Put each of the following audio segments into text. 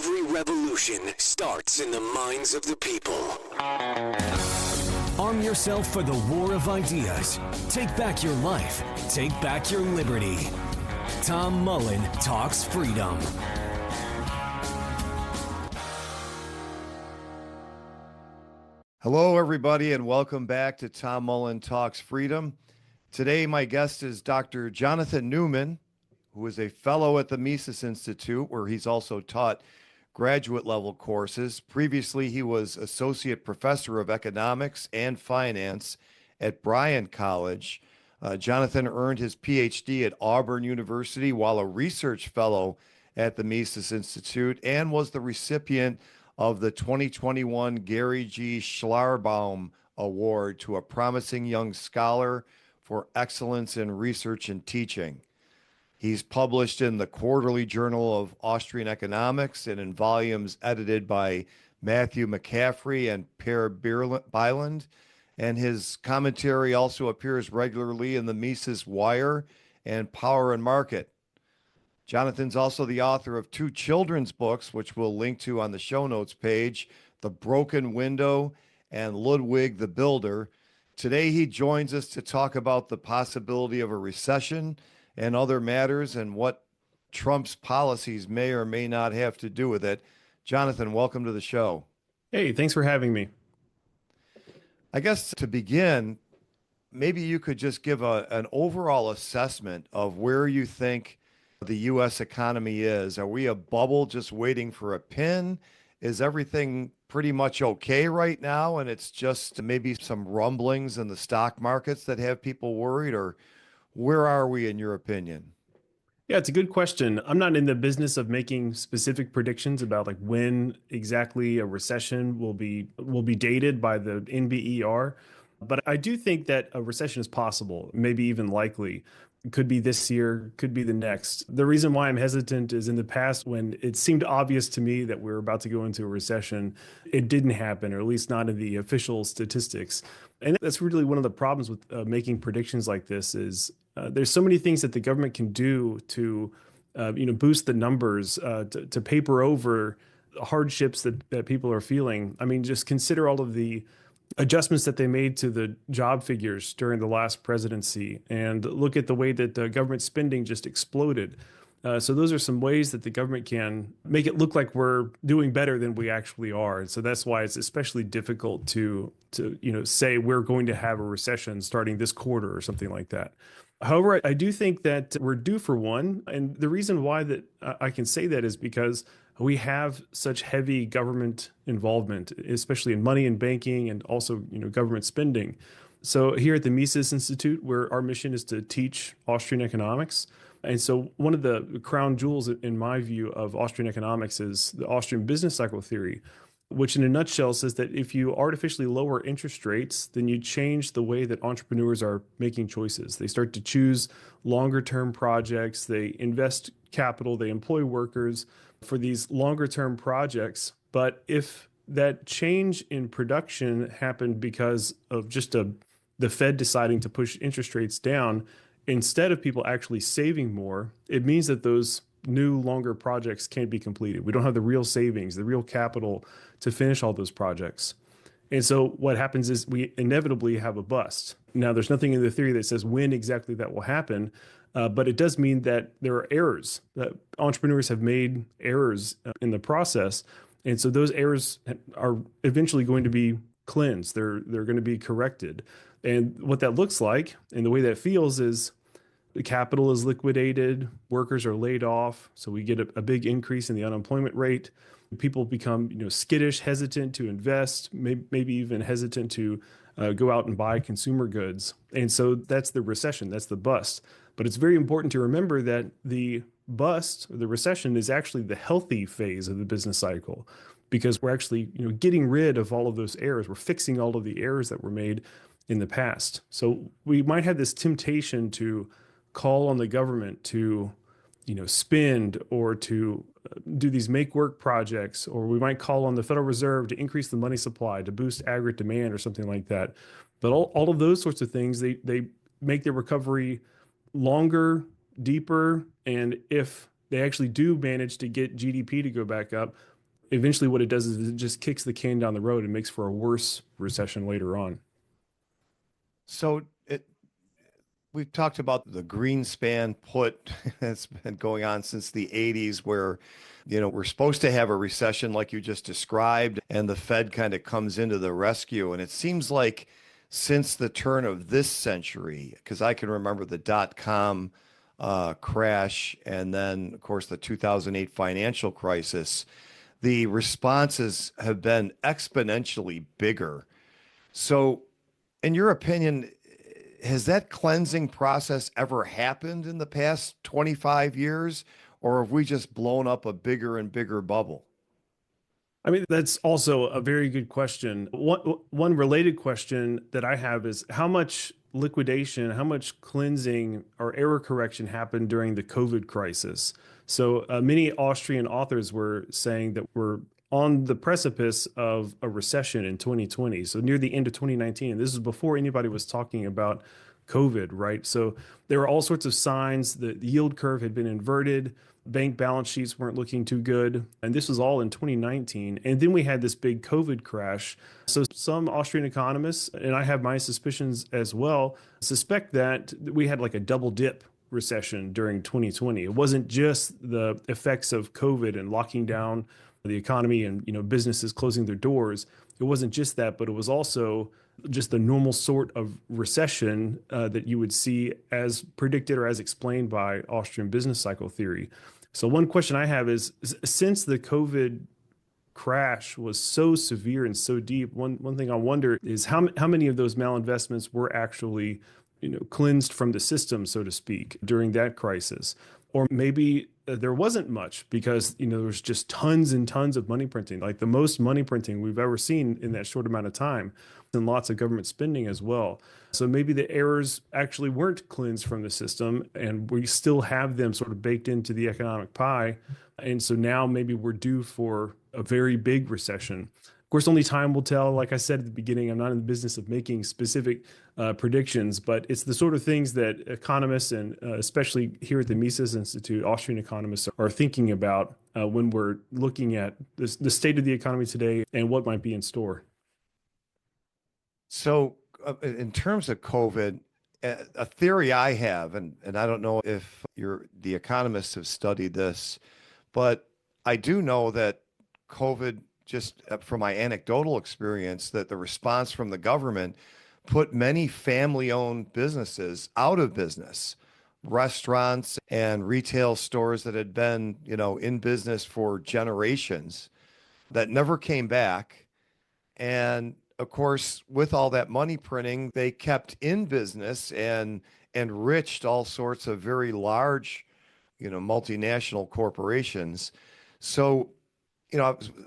Every revolution starts in the minds of the people. Arm yourself for the war of ideas. Take back your life. Take back your liberty. Tom Mullen Talks Freedom. Hello, everybody, and welcome back to Tom Mullen Talks Freedom. Today, my guest is Dr. Jonathan Newman, who is a fellow at the Mises Institute, where he's also taught graduate level courses. Previously, he was associate professor of economics and finance at Bryan College. Jonathan earned his PhD at Auburn University while a research fellow at the Mises Institute, and was the recipient of the 2021 Gary G. Schlarbaum Award to a promising young scholar for excellence in research and teaching. He's published in the Quarterly Journal of Austrian Economics and in volumes edited by Matthew McCaffrey and Per Bylund. And his commentary also appears regularly in the Mises Wire and Power and Market. Jonathan's also the author of two children's books, which we'll link to on the show notes page, The Broken Window and Ludwig the Builder. Today, he joins us to talk about the possibility of a recession and other matters and what Trump's policies may or may not have to do with it. Jonathan, welcome to the show. Hey, thanks for having me. I guess to begin, maybe you could just give an overall assessment of where you think the U.S. economy is. Are we a bubble just waiting for a pin? Is everything pretty much okay right now, and it's just maybe some rumblings in the stock markets that have people worried, or where are we in your opinion? Yeah, it's a good question. I'm not in the business of making specific predictions about like when exactly a recession will be dated by the NBER, but I do think that a recession is possible, maybe even likely. It could be this year, could be the next. The reason why I'm hesitant is in the past, when it seemed obvious to me that we were about to go into a recession, it didn't happen, or at least not in the official statistics. And that's really one of the problems with making predictions like this is there's so many things that the government can do to boost the numbers, to paper over hardships that people are feeling. I mean, just consider all of the adjustments that they made to the job figures during the last presidency, and look at the way that the government spending just exploded. So those are some ways that the government can make it look like we're doing better than we actually are. And so that's why it's especially difficult to say we're going to have a recession starting this quarter or something like that. However, I do think that we're due for one. And the reason why that I can say that is because we have such heavy government involvement, especially in money and banking, and also government spending. So here at the Mises Institute, where our mission is to teach Austrian economics. And so one of the crown jewels, in my view, of Austrian economics is the Austrian business cycle theory, which in a nutshell says that if you artificially lower interest rates, then you change the way that entrepreneurs are making choices. They start to choose longer term projects, they invest capital, they employ workers for these longer term projects. But if that change in production happened because of just the Fed deciding to push interest rates down, instead of people actually saving more, it means that those new, longer projects can't be completed. We don't have the real savings, the real capital to finish all those projects. And so what happens is we inevitably have a bust. Now, there's nothing in the theory that says when exactly that will happen, but it does mean that there are errors, that entrepreneurs have made errors in the process. And so those errors are eventually going to be cleansed. They're going to be corrected. And what that looks like and the way that feels is the capital is liquidated, workers are laid off, so we get a big increase in the unemployment rate. People become skittish, hesitant to invest, maybe even hesitant to go out and buy consumer goods. And so that's the recession, that's the bust. But it's very important to remember that the bust, or the recession, is actually the healthy phase of the business cycle, because we're actually getting rid of all of those errors. We're fixing all of the errors that were made in the past. So we might have this temptation to call on the government to, spend, or to do these make work projects, or we might call on the Federal Reserve to increase the money supply to boost aggregate demand or something like that. But all of those sorts of things, they make the recovery longer, deeper, and if they actually do manage to get GDP to go back up, eventually what it does is it just kicks the can down the road and makes for a worse recession later on. So we've talked about the Greenspan put that's been going on since the 80s, where, we're supposed to have a recession like you just described, and the Fed kind of comes into the rescue. And it seems like since the turn of this century, because I can remember the dot-com crash and then, of course, the 2008 financial crisis, the responses have been exponentially bigger. So, in your opinion, has that cleansing process ever happened in the past 25 years, or have we just blown up a bigger and bigger bubble? I mean, that's also a very good question. One related question that I have is how much liquidation, how much cleansing or error correction happened during the COVID crisis? So many Austrian authors were saying that we're on the precipice of a recession in 2020. So near the end of 2019, and this is before anybody was talking about COVID, right? So there were all sorts of signs that the yield curve had been inverted. Bank balance sheets weren't looking too good. And this was all in 2019. And then we had this big COVID crash. So some Austrian economists, and I have my suspicions as well, suspect that we had like a double dip recession during 2020. It wasn't just the effects of COVID and locking down the economy and businesses closing their doors. It wasn't just that, but it was also just the normal sort of recession that you would see as predicted or as explained by Austrian business cycle theory. So one question I have is, since the COVID crash was so severe and so deep, one thing I wonder is how many of those malinvestments were actually cleansed from the system, so to speak, during that crisis. Or maybe there wasn't much because, there was just tons and tons of money printing, like the most money printing we've ever seen in that short amount of time, and lots of government spending as well. So maybe the errors actually weren't cleansed from the system and we still have them sort of baked into the economic pie. And so now maybe we're due for a very big recession. Of course, only time will tell. Like I said at the beginning, I'm not in the business of making specific predictions, but it's the sort of things that economists and especially here at the Mises Institute, Austrian economists are thinking about when we're looking at the state of the economy today and what might be in store. So, in terms of COVID, a theory I have, and I don't know if the economists have studied this, but I do know that COVID, just from my anecdotal experience, that the response from the government put many family-owned businesses out of business. Restaurants and retail stores that had been, in business for generations that never came back. And of course, with all that money printing, they kept in business and enriched all sorts of very large, multinational corporations. So,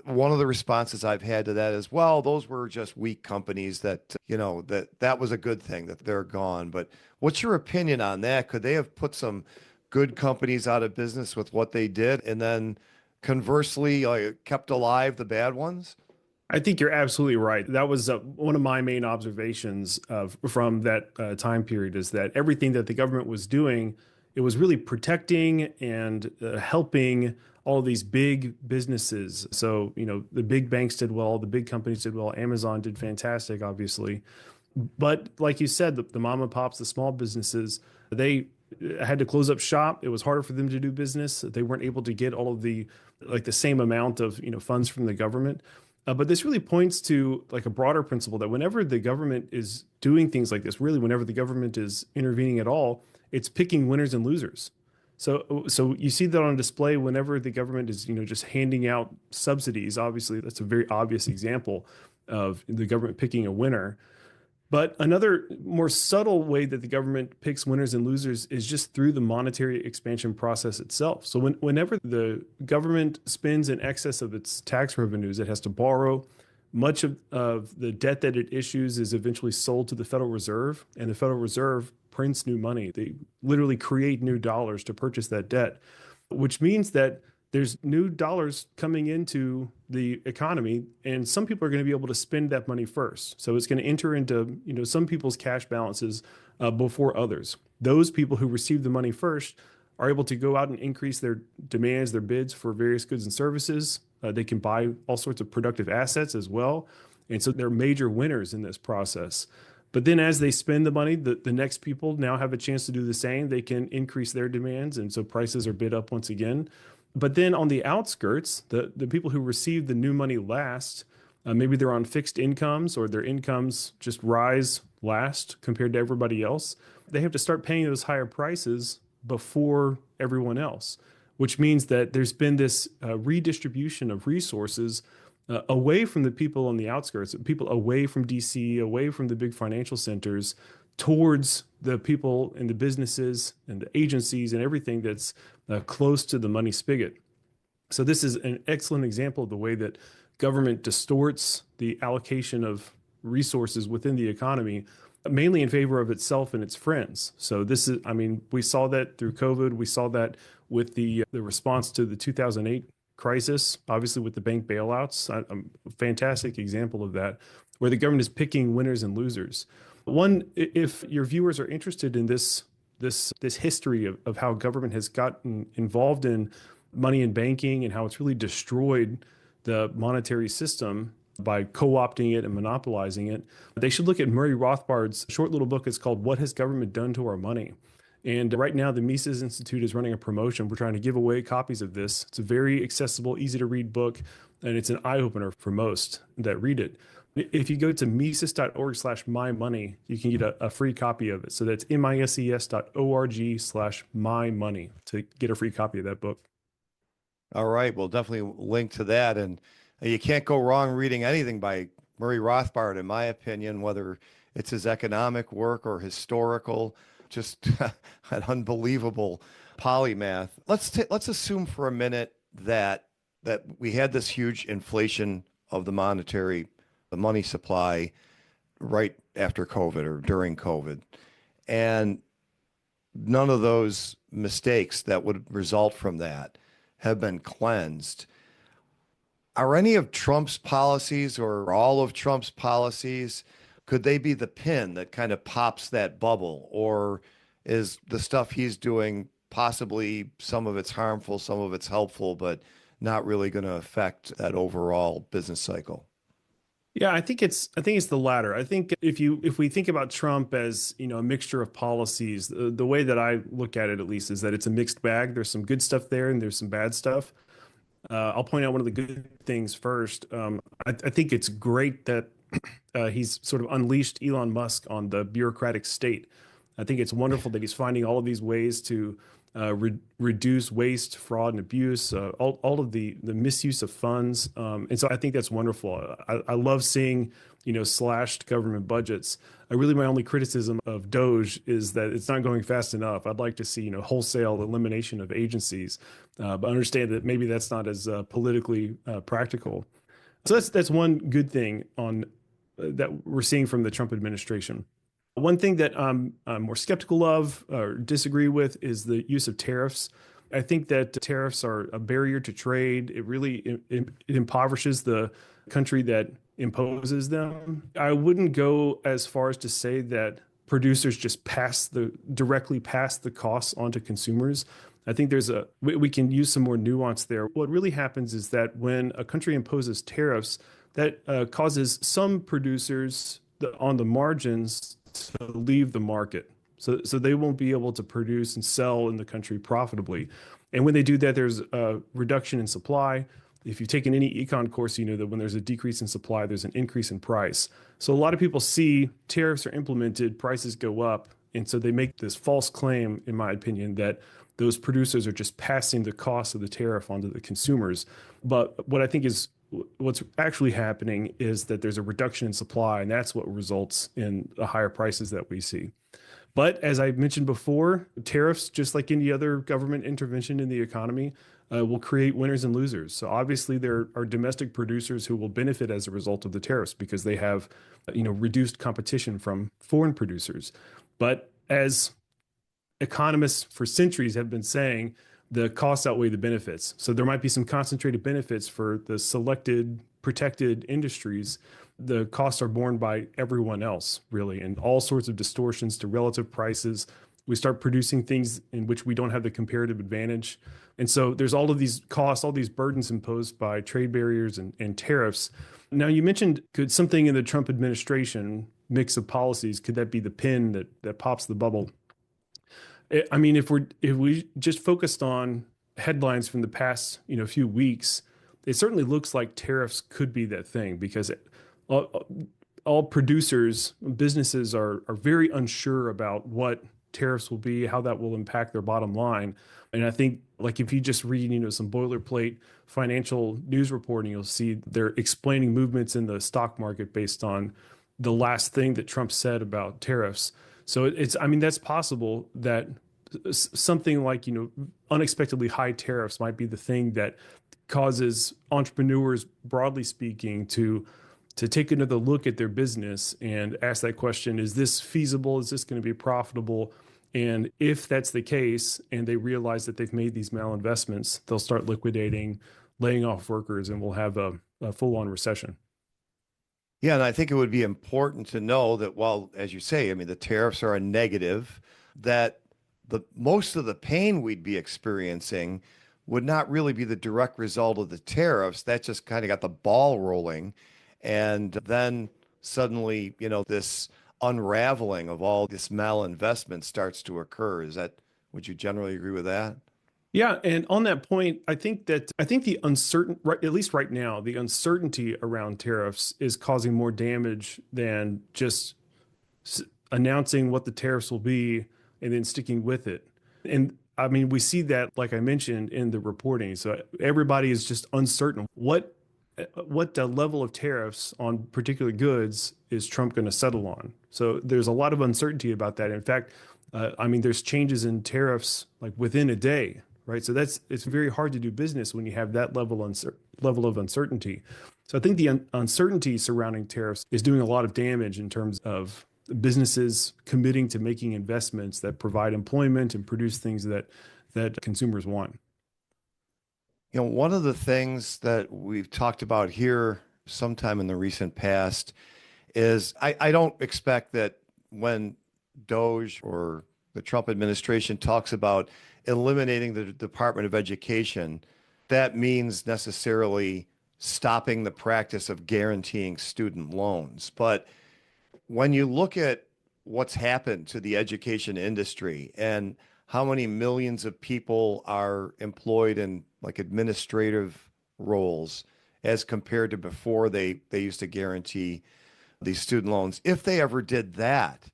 one of the responses I've had to that is, well, those were just weak companies that, that was a good thing that they're gone. But what's your opinion on that? Could they have put some good companies out of business with what they did and then conversely kept alive the bad ones? I think you're absolutely right. That was one of my main observations from that time period is that everything that the government was doing, it was really protecting and helping all these big businesses. So, the big banks did well, the big companies did well, Amazon did fantastic, obviously. But like you said, the mom and pops, the small businesses, they had to close up shop. It was harder for them to do business. They weren't able to get all of the same amount of funds from the government. But this really points to like a broader principle that whenever the government is doing things like this, really whenever the government is intervening at all, it's picking winners and losers. So you see that on display whenever the government is just handing out subsidies. Obviously, that's a very obvious example of the government picking a winner. But another more subtle way that the government picks winners and losers is just through the monetary expansion process itself. So whenever the government spends in excess of its tax revenues, it has to borrow. Much of the debt that it issues is eventually sold to the Federal Reserve, and the Federal Reserve prints new money. They literally create new dollars to purchase that debt, which means that there's new dollars coming into the economy, and some people are going to be able to spend that money first. So it's going to enter into some people's cash balances before others. Those people who receive the money first are able to go out and increase their demands, their bids for various goods and services. They can buy all sorts of productive assets as well. And so they're major winners in this process. But then as they spend the money, the next people now have a chance to do the same. They can increase their demands. And so prices are bid up once again. But then on the outskirts, the people who receive the new money last, maybe they're on fixed incomes or their incomes just rise last compared to everybody else. They have to start paying those higher prices before everyone else, which means that there's been this redistribution of resources away from the people on the outskirts, people away from DC, away from the big financial centers, towards the people and the businesses and the agencies and everything that's close to the money spigot. So this is an excellent example of the way that government distorts the allocation of resources within the economy, mainly in favor of itself and its friends. So this is, I mean, we saw that through COVID. We saw that with the response to the 2008 crisis, obviously with the bank bailouts, a fantastic example of that, where the government is picking winners and losers. One, if your viewers are interested in this history of how government has gotten involved in money and banking and how it's really destroyed the monetary system by co-opting it and monopolizing it, they should look at Murray Rothbard's short little book. It's called "What Has Government Done to Our Money?" And right now, the Mises Institute is running a promotion. We're trying to give away copies of this. It's a very accessible, easy to read book, and it's an eye-opener for most that read it. If you go to mises.org/mymoney, you can get a free copy of it. So that's mises.org/mymoney to get a free copy of that book. All right. We'll definitely link to that. And you can't go wrong reading anything by Murray Rothbard, in my opinion, whether it's his economic work or historical, just an unbelievable polymath. Let's assume for a minute that we had this huge inflation of the money supply right after COVID or during COVID, and none of those mistakes that would result from that have been cleansed. Are any of Trump's policies or all of Trump's policies, could they be the pin that kind of pops that bubble? Or is the stuff he's doing possibly some of it's harmful, some of it's helpful, but not really going to affect that overall business cycle? Yeah, I think it's the latter. I think if we think about Trump as, a mixture of policies, the way that I look at it, at least, is that it's a mixed bag. There's some good stuff there and there's some bad stuff. I'll point out one of the good things first. I think it's great that he's sort of unleashed Elon Musk on the bureaucratic state. I think it's wonderful that he's finding all of these ways to reduce waste, fraud, and abuse, all of the misuse of funds. And so I think that's wonderful. I love seeing, slashed government budgets. Really, my only criticism of DOGE is that it's not going fast enough. I'd like to see, wholesale elimination of agencies, but understand that maybe that's not as politically practical. So that's one good thing that we're seeing from the Trump administration. One thing that I'm more skeptical of or disagree with is the use of tariffs. I think that tariffs are a barrier to trade. It really it impoverishes the country that imposes them. I wouldn't go as far as to say that producers just directly pass the costs onto consumers. I think we can use some more nuance there. What really happens is that when a country imposes tariffs, that causes some producers on the margins to leave the market. So they won't be able to produce and sell in the country profitably. And when they do that, there's a reduction in supply. If you've taken any econ course, you know that when there's a decrease in supply, there's an increase in price. So a lot of people see tariffs are implemented, prices go up. And so they make this false claim, in my opinion, that those producers are just passing the cost of the tariff onto the consumers. But what I think is what's actually happening is that there's a reduction in supply, and that's what results in the higher prices that we see. But as I mentioned before, tariffs, just like any other government intervention in the economy, will create winners and losers. So obviously there are domestic producers who will benefit as a result of the tariffs because they have, reduced competition from foreign producers. But as economists for centuries have been saying, the costs outweigh the benefits. So there might be some concentrated benefits for the selected, protected industries. The costs are borne by everyone else, really, and all sorts of distortions to relative prices We start producing things in which we don't have the comparative advantage. And so there's all of these costs, all these burdens imposed by trade barriers and tariffs. Now, you mentioned, could something in the Trump administration mix of policies, could that be the pin that pops the bubble? I mean, if we just focused on headlines from the past, few weeks, it certainly looks like tariffs could be that thing because all, all producers, businesses are very unsure about what tariffs will be, how that will impact their bottom line. And I think, like, if you just read, some boilerplate financial news reporting, you'll see they're explaining movements in the stock market based on the last thing that Trump said about tariffs. So I mean, that's possible that something like, unexpectedly high tariffs might be the thing that causes entrepreneurs, broadly speaking, to take another look at their business and ask that question: is this feasible? Is this going to be profitable? And if that's the case, and they realize that they've made these malinvestments, they'll start liquidating, laying off workers, and we'll have a full-on recession. Yeah, and I think it would be important to know that while, as you say, I mean, the tariffs are a negative, that the most of the pain we'd be experiencing would not really be the direct result of the tariffs. That just kind of got the ball rolling. And then suddenly, this unraveling of all this malinvestment starts to occur. Would you generally agree with that? Yeah, and on that point, I think the at least right now, the uncertainty around tariffs is causing more damage than just announcing what the tariffs will be and then sticking with it. And I mean, we see that, like I mentioned, in the reporting. So everybody is just uncertain. What level of tariffs on particular goods is Trump going to settle on? So there's a lot of uncertainty about that. In fact, I mean, there's changes in tariffs like within a day, right? So it's very hard to do business when you have that level of uncertainty. So I think the uncertainty surrounding tariffs is doing a lot of damage in terms of businesses committing to making investments that provide employment and produce things that consumers want. One of the things that we've talked about here sometime in the recent past is I don't expect that when DOGE or the Trump administration talks about eliminating the Department of Education, that means necessarily stopping the practice of guaranteeing student loans. But when you look at what's happened to the education industry and how many millions of people are employed in like administrative roles as compared to before they used to guarantee these student loans, if they ever did that,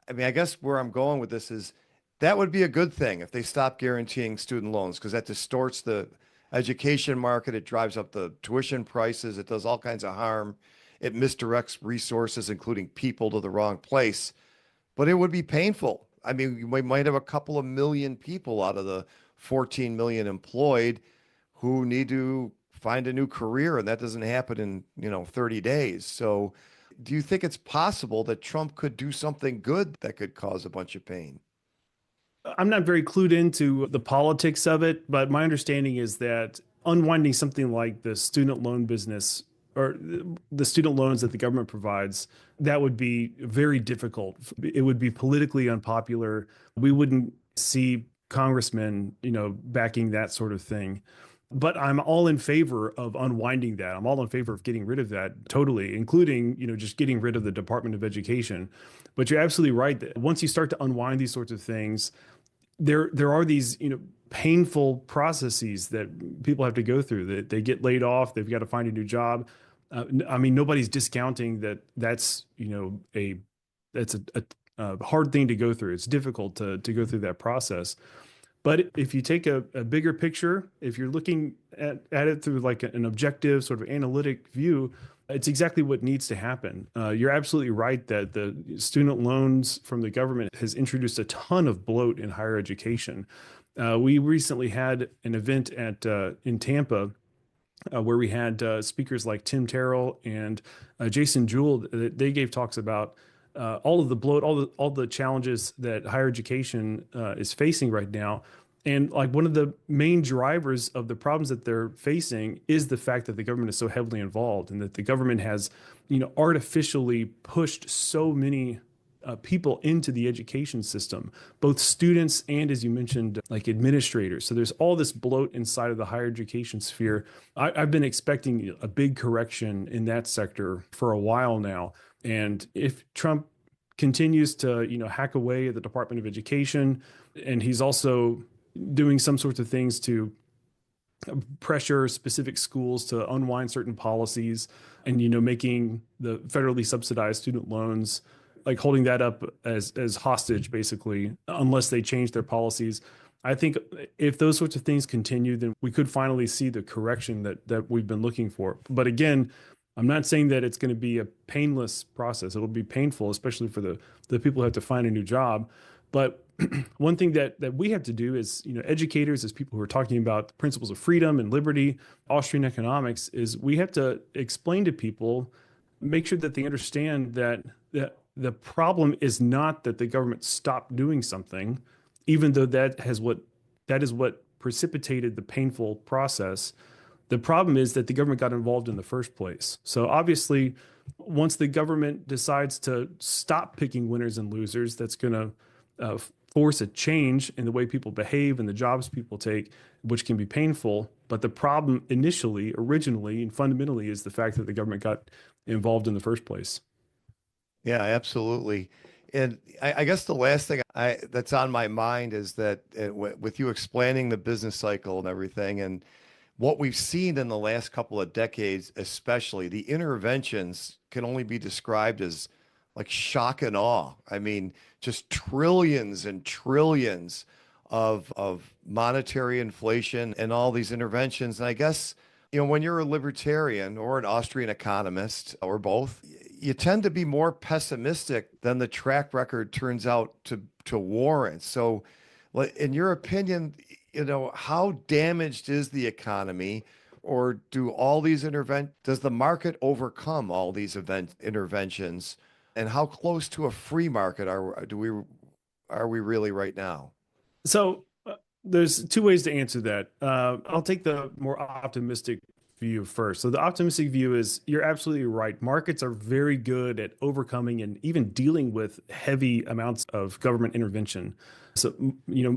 I mean, I guess where I'm going with this is that would be a good thing if they stop guaranteeing student loans, because that distorts the education market. It drives up the tuition prices. It does all kinds of harm. It misdirects resources, including people, to the wrong place. But it would be painful. I mean, we might have a couple of million people out of the 14 million employed who need to find a new career, and that doesn't happen in 30 days. So do you think it's possible that Trump could do something good that could cause a bunch of pain? I'm not very clued into the politics of it, but my understanding is that unwinding something like the student loan business or the student loans that the government provides, that would be very difficult. It would be politically unpopular. We wouldn't see congressmen, backing that sort of thing. But I'm all in favor of unwinding that. I'm all in favor of getting rid of that totally, including, just getting rid of the Department of Education. But you're absolutely right that once you start to unwind these sorts of things, there are these, painful processes that people have to go through. That they get laid off, they've got to find a new job. I mean, nobody's discounting that. That's a hard thing to go through. It's difficult to go through that process. But if you take a bigger picture, if you're looking at it through like an objective sort of analytic view, it's exactly what needs to happen. You're absolutely right that the student loans from the government has introduced a ton of bloat in higher education. We recently had an event in Tampa where we had speakers like Tim Terrell and Jason Jewell. They gave talks about all of the bloat, all the challenges that higher education is facing right now. And like one of the main drivers of the problems that they're facing is the fact that the government is so heavily involved, and that the government has, artificially pushed so many people into the education system, both students and, as you mentioned, like administrators. So there's all this bloat inside of the higher education sphere. I've been expecting a big correction in that sector for a while now. And if Trump continues to, hack away at the Department of Education, and he's also doing some sorts of things to pressure specific schools to unwind certain policies, and making the federally subsidized student loans, like holding that up as hostage, basically, unless they change their policies. I think if those sorts of things continue, then we could finally see the correction that we've been looking for. But again, I'm not saying that it's going to be a painless process. It'll be painful, especially for the people who have to find a new job. But one thing that we have to do as educators, as people who are talking about the principles of freedom and liberty, Austrian economics, is we have to explain to people, make sure that they understand that the problem is not that the government stopped doing something, even though that is what precipitated the painful process. The problem is that the government got involved in the first place. So obviously, once the government decides to stop picking winners and losers, that's going to force a change in the way people behave and the jobs people take, which can be painful. But the problem originally, and fundamentally, is the fact that the government got involved in the first place. Yeah, absolutely. And I guess the last thing that's on my mind is that with you explaining the business cycle and everything, and what we've seen in the last couple of decades, especially, the interventions can only be described as like shock and awe. I mean, just trillions and trillions of monetary inflation and all these interventions. And I guess, when you're a libertarian or an Austrian economist or both, you tend to be more pessimistic than the track record turns out to warrant. So in your opinion, how damaged is the economy, or does the market overcome all these interventions? And how close to a free market are we really right now? So there's two ways to answer that. I'll take the more optimistic view first. So the optimistic view is you're absolutely right. Markets are very good at overcoming and even dealing with heavy amounts of government intervention. So,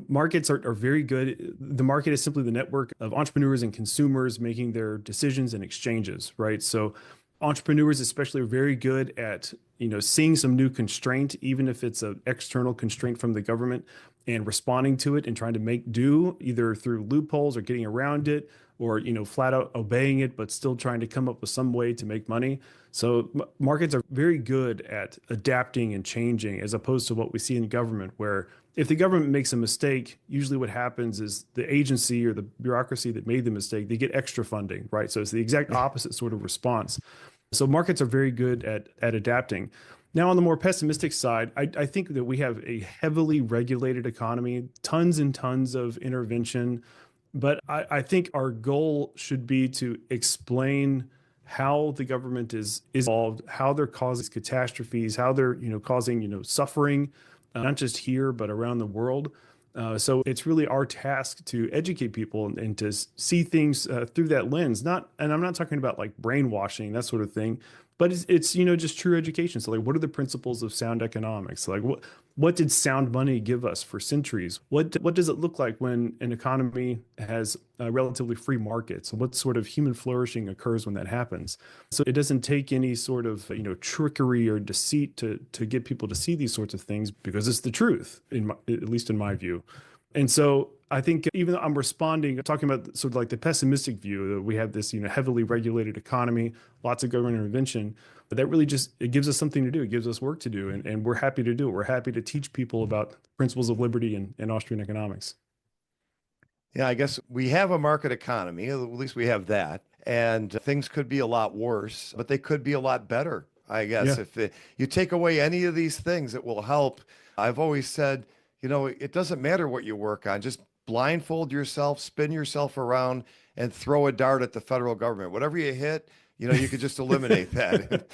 markets are very good. The market is simply the network of entrepreneurs and consumers making their decisions and exchanges, right? So entrepreneurs especially are very good at, seeing some new constraint, even if it's an external constraint from the government, and responding to it and trying to make do either through loopholes or getting around it, or, flat out obeying it, but still trying to come up with some way to make money. So markets are very good at adapting and changing, as opposed to what we see in government, where if the government makes a mistake, usually what happens is the agency or the bureaucracy that made the mistake, they get extra funding, right? So it's the exact opposite sort of response. So markets are very good at adapting. Now, on the more pessimistic side, I think that we have a heavily regulated economy, tons and tons of intervention. But I think our goal should be to explain how the government is involved, how they're causing catastrophes, how they're causing suffering, not just here but around the world. So it's really our task to educate people and to see things through that lens. And I'm not talking about like brainwashing, that sort of thing, but it's just true education. So like, what are the principles of sound economics? Like what did sound money give us for centuries? What does it look like when an economy has relatively free markets? What sort of human flourishing occurs when that happens? So it doesn't take any sort of trickery or deceit to get people to see these sorts of things, because it's the truth, at least in my view. And so I think even though I'm talking about sort of like the pessimistic view that we have this heavily regulated economy, lots of government intervention, but that really it gives us something to do. It gives us work to do, and we're happy to do it. We're happy to teach people about principles of liberty and Austrian economics. Yeah, I guess we have a market economy. At least we have that, and things could be a lot worse, but they could be a lot better. I guess if you take away any of these things, it will help. I've always said, it doesn't matter what you work on. Just blindfold yourself, spin yourself around, and throw a dart at the federal government. Whatever you hit, you could just eliminate that.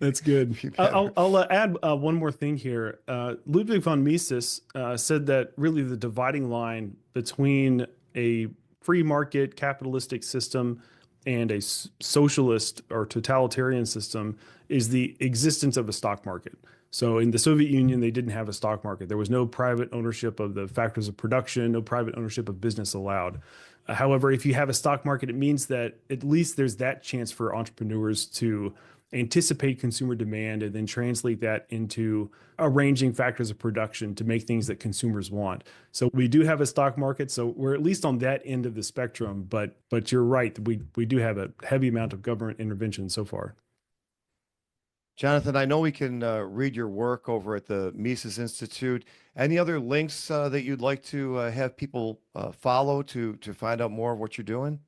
That's good. I'll add one more thing here. Ludwig von Mises said that really the dividing line between a free market capitalistic system and a socialist or totalitarian system is the existence of a stock market. So in the Soviet Union, they didn't have a stock market. There was no private ownership of the factors of production, no private ownership of business allowed. However, if you have a stock market, it means that at least there's that chance for entrepreneurs to anticipate consumer demand and then translate that into arranging factors of production to make things that consumers want. So we do have a stock market, so we're at least on that end of the spectrum, but you're right, we do have a heavy amount of government intervention so far. Jonathan, I know we can read your work over at the Mises Institute. Any other links that you'd like to have people follow to find out more of what you're doing?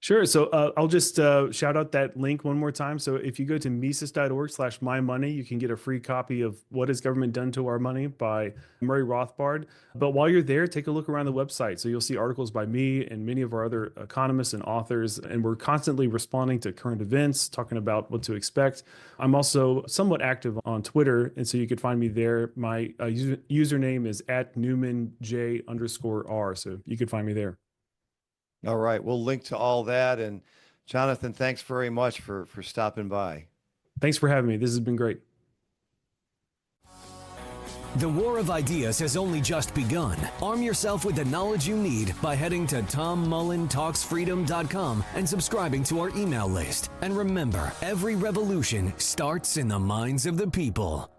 Sure. So I'll just shout out that link one more time. So if you go to Mises.org/mymoney, you can get a free copy of What Has Government Done to Our Money by Murray Rothbard. But while you're there, take a look around the website. So you'll see articles by me and many of our other economists and authors. And we're constantly responding to current events, talking about what to expect. I'm also somewhat active on Twitter. And so you could find me there. My username is @NewmanJ_R. So you could find me there. All right. We'll link to all that. And Jonathan, thanks very much for stopping by. Thanks for having me. This has been great. The war of ideas has only just begun. Arm yourself with the knowledge you need by heading to TomMullenTalksFreedom.com and subscribing to our email list. And remember, every revolution starts in the minds of the people.